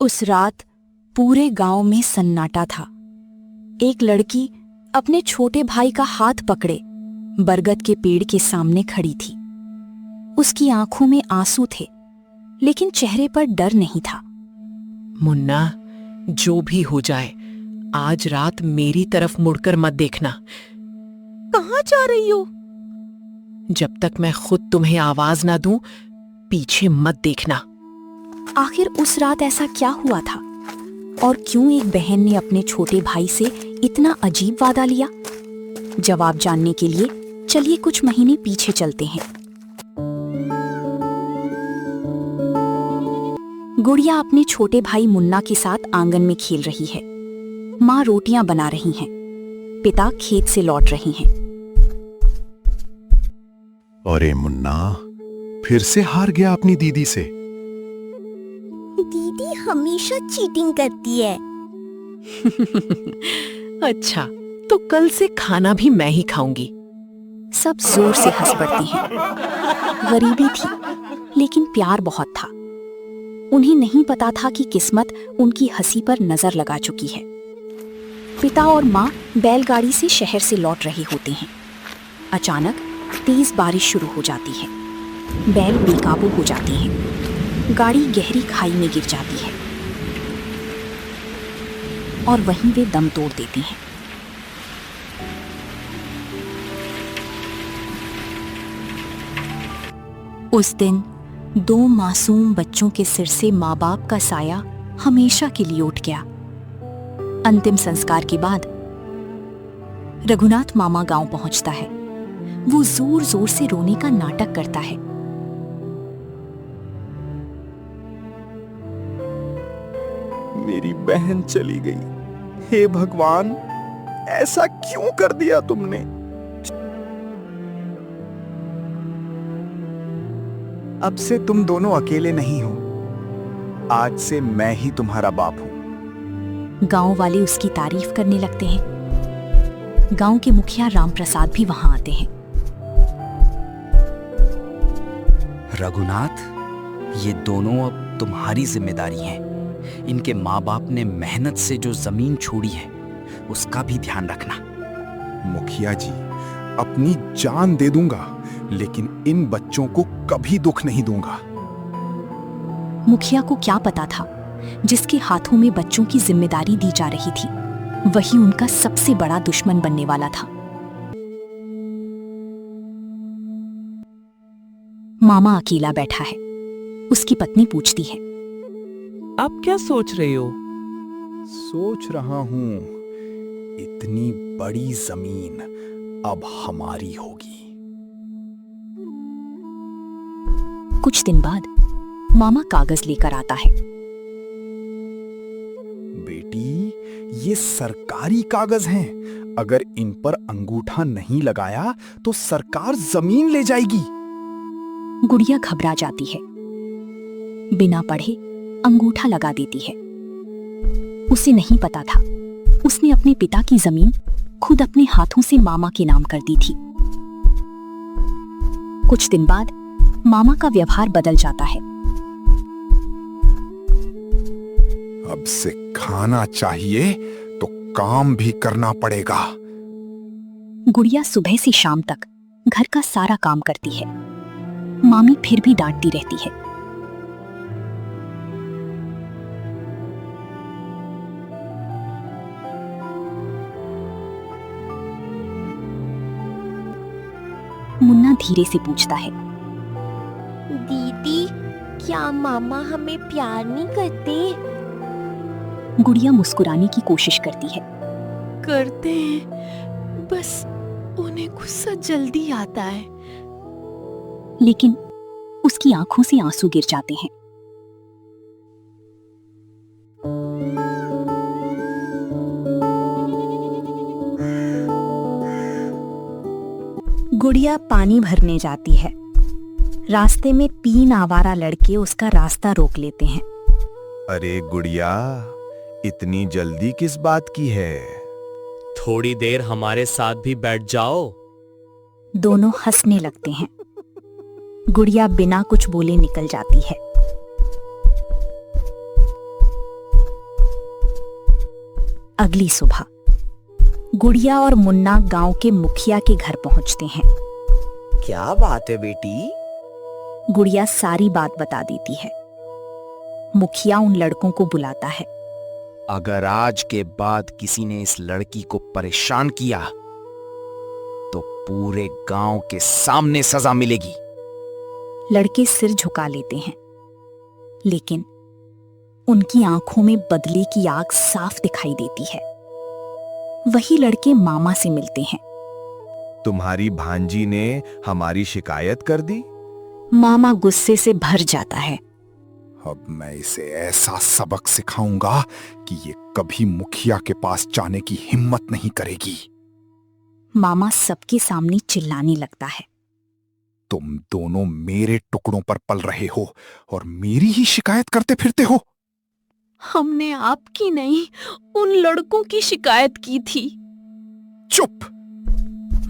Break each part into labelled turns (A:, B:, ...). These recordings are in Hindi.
A: उस रात पूरे गांव में सन्नाटा था। एक लड़की अपने छोटे भाई का हाथ पकड़े बरगद के पेड़ के सामने खड़ी थी। उसकी आंखों में आंसू थे, लेकिन चेहरे पर डर नहीं था।
B: मुन्ना, जो भी हो जाए, आज रात मेरी तरफ मुड़कर मत देखना।
A: कहाँ जा रही हो?
B: जब तक मैं खुद तुम्हें आवाज ना दूं, पीछे मत देखना।
A: आखिर उस रात ऐसा क्या हुआ था और क्यों एक बहन ने अपने छोटे भाई से इतना अजीब वादा लिया? जवाब जानने के लिए चलिए कुछ महीने पीछे चलते हैं। गुड़िया अपने छोटे भाई मुन्ना के साथ आंगन में खेल रही है। माँ रोटियां बना रही हैं। पिता खेत से लौट रहे हैं।
C: अरे मुन्ना, फिर से हार गया अपनी दीदी से।
D: दीदी हमेशा चीटिंग करती है।
B: अच्छा, तो कल से खाना भी मैं ही खाऊंगी।
A: सब जोर से हंस पड़ते हैं। गरीबी थी, लेकिन प्यार बहुत था। उन्हें नहीं पता था कि किस्मत उनकी हंसी पर नजर लगा चुकी है। पिता और माँ बैलगाड़ी से शहर से लौट रहे होते हैं। अचानक तेज बारिश शुरू हो जाती है। बैल बेकाबू हो जाती हैं। गाड़ी गहरी खाई में गिर जाती है और वहीं वे दम तोड़ देती हैं। उस दिन 2 मासूम बच्चों के सिर से माँ बाप का साया हमेशा के लिए उठ गया। अंतिम संस्कार के बाद रघुनाथ मामा गांव पहुंचता है। वो जोर जोर से रोने का नाटक करता है।
E: मेरी बहन चली गई। हे भगवान, ऐसा क्यों कर दिया तुमने? अब से तुम दोनों अकेले नहीं हो। आज से मैं ही तुम्हारा बाप हूं।
A: गांव वाले उसकी तारीफ करने लगते हैं। गांव के मुखिया रामप्रसाद भी वहां आते हैं।
F: रघुनाथ, ये दोनों अब तुम्हारी जिम्मेदारी हैं। इनके माँ बाप ने मेहनत से जो जमीन छोड़ी है, उसका भी ध्यान रखना।
E: मुखिया जी, अपनी जान दे दूंगा, लेकिन इन बच्चों को कभी दुख नहीं दूंगा।
A: मुखिया को क्या पता था, जिसके हाथों में बच्चों की जिम्मेदारी दी जा रही थी, वही उनका सबसे बड़ा दुश्मन बनने वाला था। मामा अकेला बैठा है। उसकी पत्नी पूछती है,
B: अब क्या सोच रहे हो?
E: सोच रहा हूं, इतनी बड़ी जमीन अब हमारी होगी।
A: कुछ दिन बाद मामा कागज लेकर आता है।
E: बेटी, ये सरकारी कागज हैं। अगर इन पर अंगूठा नहीं लगाया तो सरकार जमीन ले जाएगी।
A: गुड़िया घबरा जाती है। बिना पढ़े अंगूठा लगा देती है। उसे नहीं पता था, उसने अपने पिता की जमीन खुद अपने हाथों से मामा के नाम कर दी थी। कुछ दिन बाद मामा का व्यवहार बदल जाता है।
E: अब से खाना चाहिए तो काम भी करना पड़ेगा।
A: गुड़िया सुबह से शाम तक घर का सारा काम करती है। मामी फिर भी डांटती रहती है। मुन्ना धीरे से पूछता है,
D: दीदी, क्या मामा हमें प्यार नहीं करते?
A: गुड़िया मुस्कुराने की कोशिश करती है।
B: करते हैं, बस उन्हें गुस्सा जल्दी आता है।
A: लेकिन उसकी आंखों से आंसू गिर जाते हैं। गुड़िया पानी भरने जाती है। रास्ते में 3 आवारा लड़के उसका रास्ता रोक लेते हैं।
E: अरे गुड़िया, इतनी जल्दी किस बात की है?
G: थोड़ी देर हमारे साथ भी बैठ जाओ।
A: दोनों हंसने लगते हैं। गुड़िया बिना कुछ बोले निकल जाती है। अगली सुबह गुड़िया और मुन्ना गांव के मुखिया के घर पहुंचते हैं।
H: क्या बात है बेटी?
A: गुड़िया सारी बात बता देती है। मुखिया उन लड़कों को बुलाता है।
F: अगर आज के बाद किसी ने इस लड़की को परेशान किया तो पूरे गांव के सामने सजा मिलेगी।
A: लड़के सिर झुका लेते हैं, लेकिन उनकी आंखों में बदले की आग साफ दिखाई देती है। वही लड़के मामा से मिलते हैं।
C: तुम्हारी भांजी ने हमारी शिकायत कर दी?
A: मामा गुस्से से भर जाता है।
E: अब मैं इसे ऐसा सबक सिखाऊंगा कि ये कभी मुखिया के पास जाने की हिम्मत नहीं करेगी।
A: मामा सबके सामने चिल्लाने लगता है।
E: तुम दोनों मेरे टुकड़ों पर पल रहे हो और मेरी ही शिकायत करते फिरते हो।
B: हमने आपकी नहीं, उन लड़कों की शिकायत की थी।
E: चुप!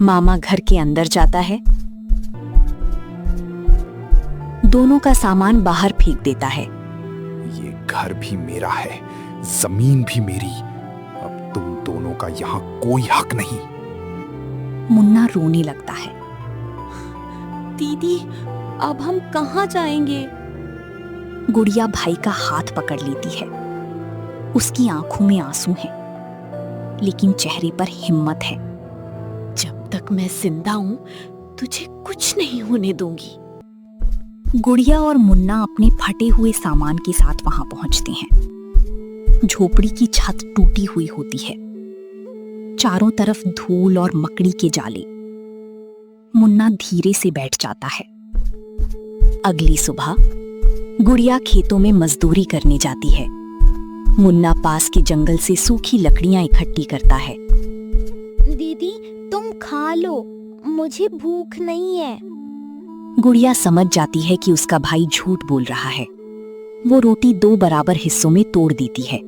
A: मामा घर के अंदर जाता है, दोनों का सामान बाहर फेंक देता है।
E: ये घर भी मेरा है, जमीन भी मेरी। अब तुम दोनों का यहाँ कोई हक नहीं।
A: मुन्ना रोने लगता है।
B: दीदी, अब हम कहाँ जाएंगे?
A: गुड़िया भाई का हाथ पकड़ लेती है। उसकी आंखों में आंसू हैं, लेकिन चेहरे पर हिम्मत है।
B: जब तक मैं जिंदा हूं, तुझे कुछ नहीं होने दूंगी।
A: गुड़िया और मुन्ना अपने फटे हुए सामान के साथ वहां पहुंचते हैं। झोपड़ी की छत टूटी हुई होती है, चारों तरफ धूल और मकड़ी के जाले। मुन्ना धीरे से बैठ जाता है। अगली सुबह गुड़िया खेतों में मजदूरी करने जाती है। मुन्ना पास के जंगल से सूखी लकड़ियां इकट्ठी करता है।
D: दीदी तुम खा लो, मुझे भूख नहीं है।
A: गुड़िया समझ जाती है कि उसका भाई झूठ बोल रहा है। वो रोटी 2 बराबर हिस्सों में तोड़ देती है।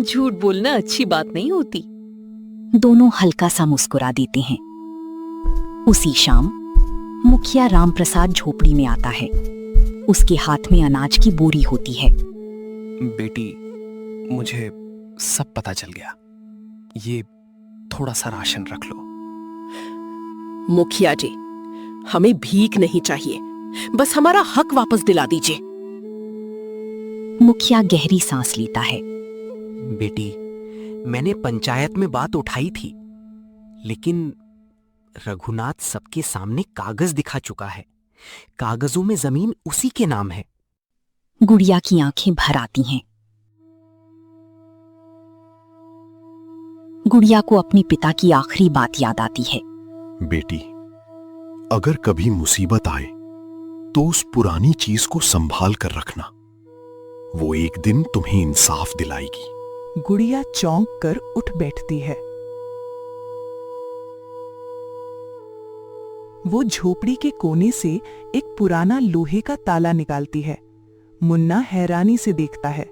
B: झूठ बोलना अच्छी बात नहीं होती।
A: दोनों हल्का सा मुस्कुरा देते हैं। उसी शाम मुखिया रामप्रसाद झोपड़ी में आता है। उसके हाथ में अनाज की बोरी होती है।
F: बेटी, मुझे सब पता चल गया। ये थोड़ा सा राशन रख लो।
B: मुखिया जी, हमें भीख नहीं चाहिए, बस हमारा हक वापस दिला दीजिए।
A: मुखिया गहरी सांस लेता है।
I: बेटी, मैंने पंचायत में बात उठाई थी, लेकिन रघुनाथ सबके सामने कागज दिखा चुका है। कागजों में जमीन उसी के नाम है।
A: गुड़िया की आंखें भर आती हैं। गुड़िया को अपने पिता की आखिरी बात याद आती है।
C: बेटी, अगर कभी मुसीबत आए तो उस पुरानी चीज को संभाल कर रखना। वो एक दिन तुम्हें इंसाफ दिलाएगी।
J: गुड़िया चौंक कर उठ बैठती है। वो झोपड़ी के कोने से एक पुराना लोहे का ताला निकालती है। मुन्ना हैरानी से देखता है।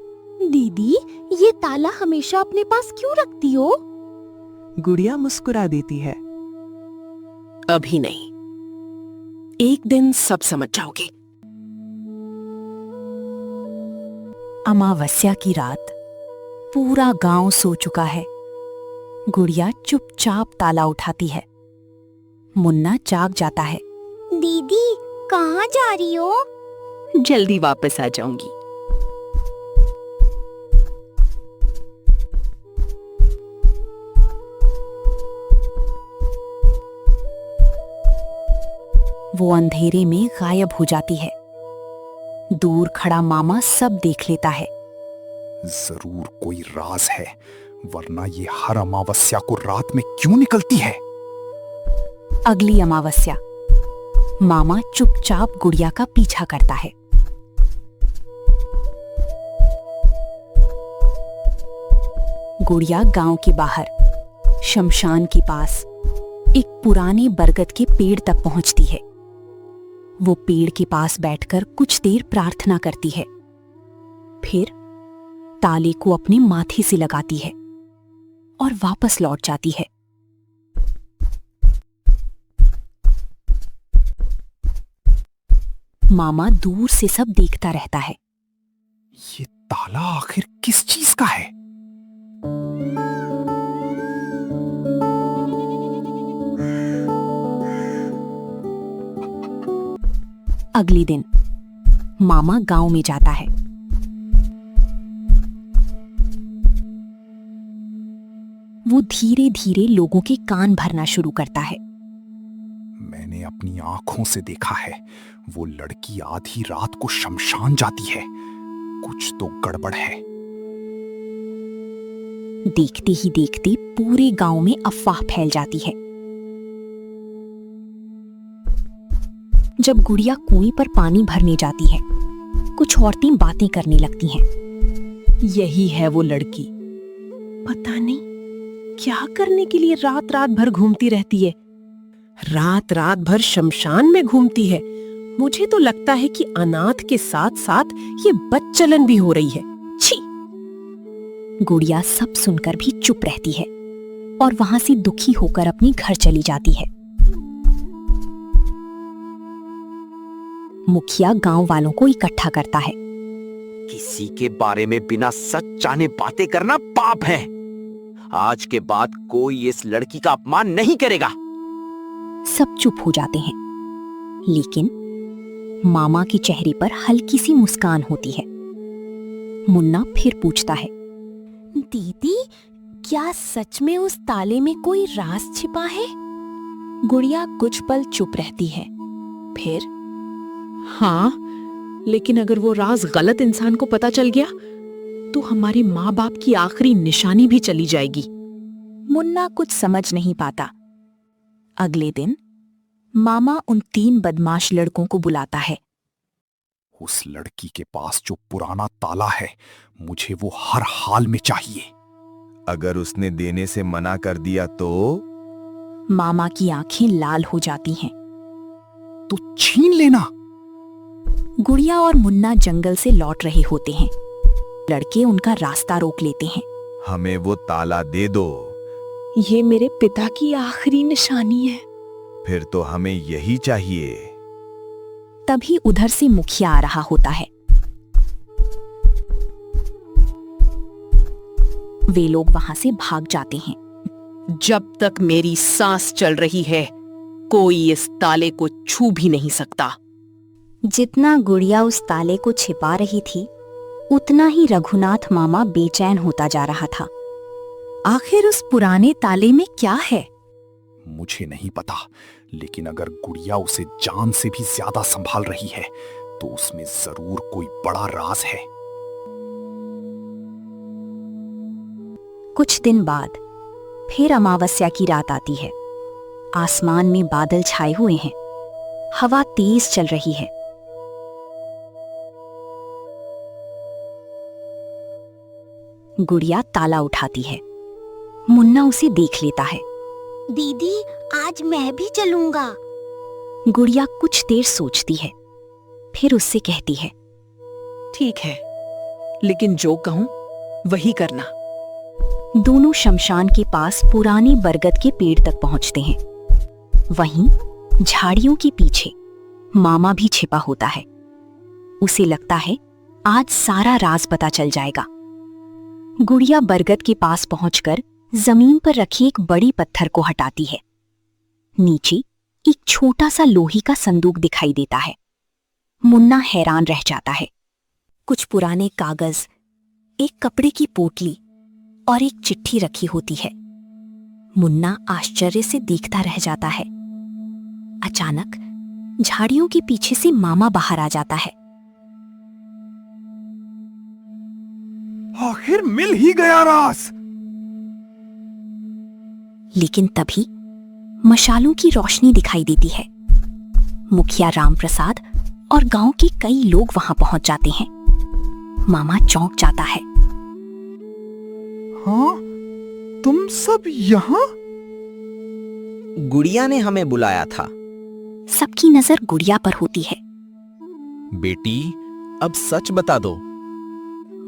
D: दीदी ये ताला हमेशा अपने पास क्यों रखती हो?
J: गुड़िया मुस्कुरा देती है।
B: अभी नहीं, एक दिन सब समझ जाओगे।
A: अमावस्या की रात पूरा गांव सो चुका है। गुड़िया चुपचाप ताला उठाती है। मुन्ना जाग जाता है।
D: दीदी कहाँ जा रही हो?
B: जल्दी वापस आ जाऊंगी।
A: वो अंधेरे में गायब हो जाती है। दूर खड़ा मामा सब देख लेता है।
E: जरूर कोई राज है, वरना ये हर अमावस्या को रात में क्यों निकलती है?
A: अगली अमावस्या मामा चुपचाप गुड़िया का पीछा करता है। गुड़िया गांव के बाहर शमशान के पास एक पुराने बरगद के पेड़ तक पहुंचती है। वो पेड़ के पास बैठकर कुछ देर प्रार्थना करती है, फिर ताले को अपने माथे से लगाती है और वापस लौट जाती है। मामा दूर से सब देखता रहता है।
E: ये ताला आखिर किस चीज का है?
A: अगले दिन मामा गांव में जाता है। वो धीरे धीरे लोगों के कान भरना शुरू करता है।
E: मैंने अपनी आंखों से देखा है, वो लड़की आधी रात को शमशान जाती है। कुछ तो गड़बड़ है।
A: देखते ही देखते पूरे गांव में अफवाह फैल जाती है। जब गुड़िया कुएं पर पानी भरने जाती है, कुछ औरतें बातें करने लगती हैं।
B: यही है वो लड़की। पता नहीं क्या करने के लिए रात रात भर घूमती रहती है। रात रात भर शमशान में घूमती है। मुझे तो लगता है कि अनाथ के साथ साथ ये बदचलन भी हो रही है। छी!
A: गुड़िया सब सुनकर भी चुप रहती है और वहां से दुखी होकर अपने घर चली जाती है। मुखिया गांव वालों को इकट्ठा करता है।
F: किसी के बारे में बिना सच जाने बातें करना पाप है। आज के बाद कोई इस लड़की का अपमान नहीं करेगा।
A: सब चुप हो जाते हैं, लेकिन मामा के चेहरे पर हल्की सी मुस्कान होती है। मुन्ना फिर पूछता है,
B: दीदी, क्या सच में उस ताले में कोई राज छिपा है? गुड़िया कुछ पल चुप रहती है, फिर हाँ, लेकिन अगर वो राज गलत इंसान को पता चल गया तो हमारे माँ बाप की आखिरी निशानी भी चली जाएगी।
A: मुन्ना कुछ समझ नहीं पाता। अगले दिन मामा उन 3 बदमाश लड़कों को बुलाता है।
E: उस लड़की के पास जो पुराना ताला है, मुझे वो हर हाल में चाहिए।
C: अगर उसने देने से मना कर दिया तो?
A: मामा की आंखें लाल हो जाती हैं।
E: तो छीन लेना।
A: गुड़िया और मुन्ना जंगल से लौट रहे होते हैं। लड़के उनका रास्ता रोक लेते हैं।
C: हमें वो ताला दे दो।
B: ये मेरे पिता की आखिरी निशानी है।
C: फिर तो हमें यही चाहिए।
A: तभी उधर से मुखिया आ रहा होता है। वे लोग वहां से भाग जाते हैं।
B: जब तक मेरी सांस चल रही है, कोई इस ताले को छू भी नहीं सकता।
A: जितना गुड़िया उस ताले को छिपा रही थी, उतना ही रघुनाथ मामा बेचैन होता जा रहा था। आखिर उस पुराने ताले में क्या है?
E: मुझे नहीं पता, लेकिन अगर गुड़िया उसे जान से भी ज्यादा संभाल रही है तो उसमें जरूर कोई बड़ा राज है।
A: कुछ दिन बाद फिर अमावस्या की रात आती है। आसमान में बादल छाए हुए हैं, हवा तेज चल रही है। गुड़िया ताला उठाती है। मुन्ना उसे देख लेता है।
D: दीदी, आज मैं भी चलूंगा।
A: गुड़िया कुछ देर सोचती है, फिर उससे कहती है,
B: ठीक है, लेकिन जो कहूं वही करना।
A: दोनों शमशान के पास पुराने बरगद के पेड़ तक पहुंचते हैं। वहीं झाड़ियों के पीछे मामा भी छिपा होता है। उसे लगता है आज सारा राज पता चल जाएगा। गुड़िया बरगद के पास पहुंचकर जमीन पर रखी एक बड़ी पत्थर को हटाती है। नीचे एक छोटा सा लोहे का संदूक दिखाई देता है। मुन्ना हैरान रह जाता है। कुछ पुराने कागज, एक कपड़े की पोटली और एक चिट्ठी रखी होती है। मुन्ना आश्चर्य से देखता रह जाता है। अचानक झाड़ियों के पीछे से मामा बाहर आ जाता है।
E: आखिर मिल ही गया राज।
A: लेकिन तभी मशालों की रोशनी दिखाई देती है। मुखिया रामप्रसाद और गांव के कई लोग वहां पहुंच जाते हैं। मामा चौंक जाता है।
E: हाँ, तुम सब यहाँ?
H: गुड़िया ने हमें बुलाया था।
A: सबकी नजर गुड़िया पर होती है।
F: बेटी, अब सच बता दो।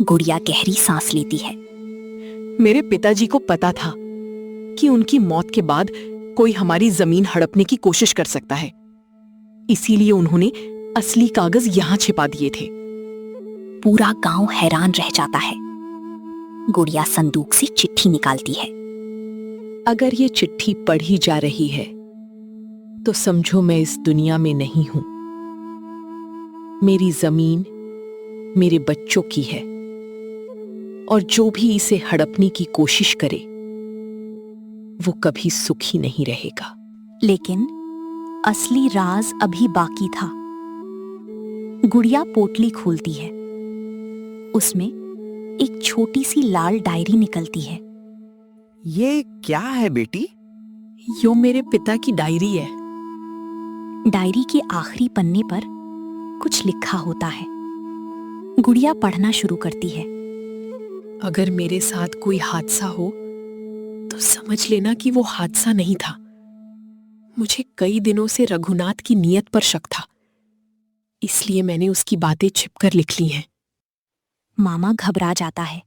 A: गुड़िया गहरी सांस लेती है।
B: मेरे पिताजी को पता था कि उनकी मौत के बाद कोई हमारी जमीन हड़पने की कोशिश कर सकता है, इसीलिए उन्होंने असली कागज यहां छिपा दिए थे।
A: पूरा गांव हैरान रह जाता है। गुड़िया संदूक से चिट्ठी निकालती है।
B: अगर ये चिट्ठी पढ़ी जा रही है तो समझो मैं इस दुनिया में नहीं हूं। मेरी जमीन मेरे बच्चों की है और जो भी इसे हड़पने की कोशिश करे वो कभी सुखी नहीं रहेगा।
A: लेकिन असली राज अभी बाकी था। गुड़िया पोटली खोलती है। उसमें एक छोटी सी लाल डायरी निकलती है।
F: ये क्या है बेटी?
B: यो मेरे पिता की डायरी है।
A: डायरी के आखिरी पन्ने पर कुछ लिखा होता है। गुड़िया पढ़ना शुरू करती है।
B: अगर मेरे साथ कोई हादसा हो तो समझ लेना कि वो हादसा नहीं था। मुझे कई दिनों से रघुनाथ की नीयत पर शक था, इसलिए मैंने उसकी बातें छिपकर लिख ली हैं।
A: मामा घबरा जाता है।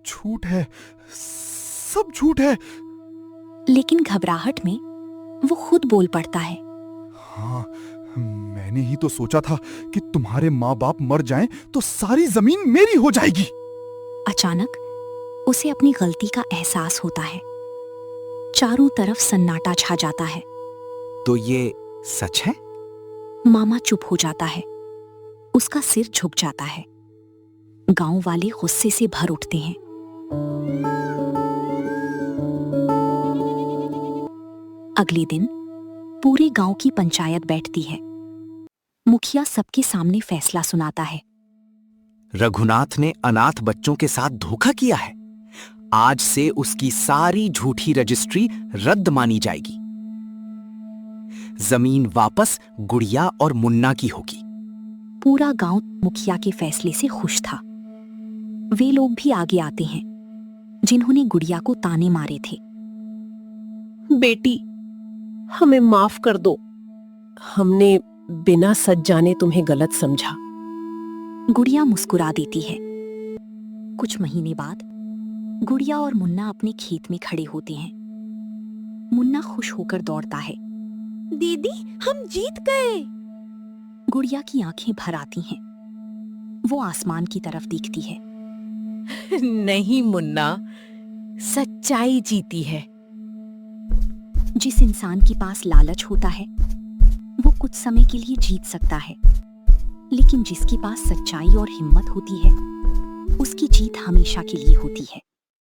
E: झूठ है, सब झूठ है।
A: लेकिन घबराहट में वो खुद बोल पड़ता है।
E: हाँ, मैंने ही तो सोचा था कि तुम्हारे माँ बाप मर जाएं तो सारी जमीन मेरी हो जाएगी।
A: अचानक उसे अपनी गलती का एहसास होता है। चारों तरफ सन्नाटा छा जाता है।
I: तो ये सच है?
A: मामा चुप हो जाता है। उसका सिर झुक जाता है। गांव वाले गुस्से से भर उठते हैं। अगले दिन पूरे गांव की पंचायत बैठती है। मुखिया सबके सामने फैसला सुनाता है।
I: रघुनाथ ने अनाथ बच्चों के साथ धोखा किया है। आज से उसकी सारी झूठी रजिस्ट्री रद्द मानी जाएगी। जमीन वापस गुड़िया और मुन्ना की होगी।
A: पूरा गांव मुखिया के फैसले से खुश था। वे लोग भी आगे आते हैं जिन्होंने गुड़िया को ताने मारे थे।
B: बेटी, हमें माफ कर दो। हमने बिना सच जाने तुम्हें गलत समझा।
A: गुड़िया मुस्कुरा देती है। कुछ महीने बाद गुड़िया और मुन्ना अपने खेत में खड़े होते हैं। मुन्ना खुश होकर दौड़ता है।
B: दीदी, हम जीत गए।
A: गुड़िया की आंखें भर आती हैं। वो आसमान की तरफ देखती है।
B: नहीं मुन्ना, सच्चाई जीती है।
A: जिस इंसान के पास लालच होता है वो कुछ समय के लिए जीत सकता है, लेकिन जिसके पास सच्चाई और हिम्मत होती है उसकी जीत हमेशा के लिए होती है।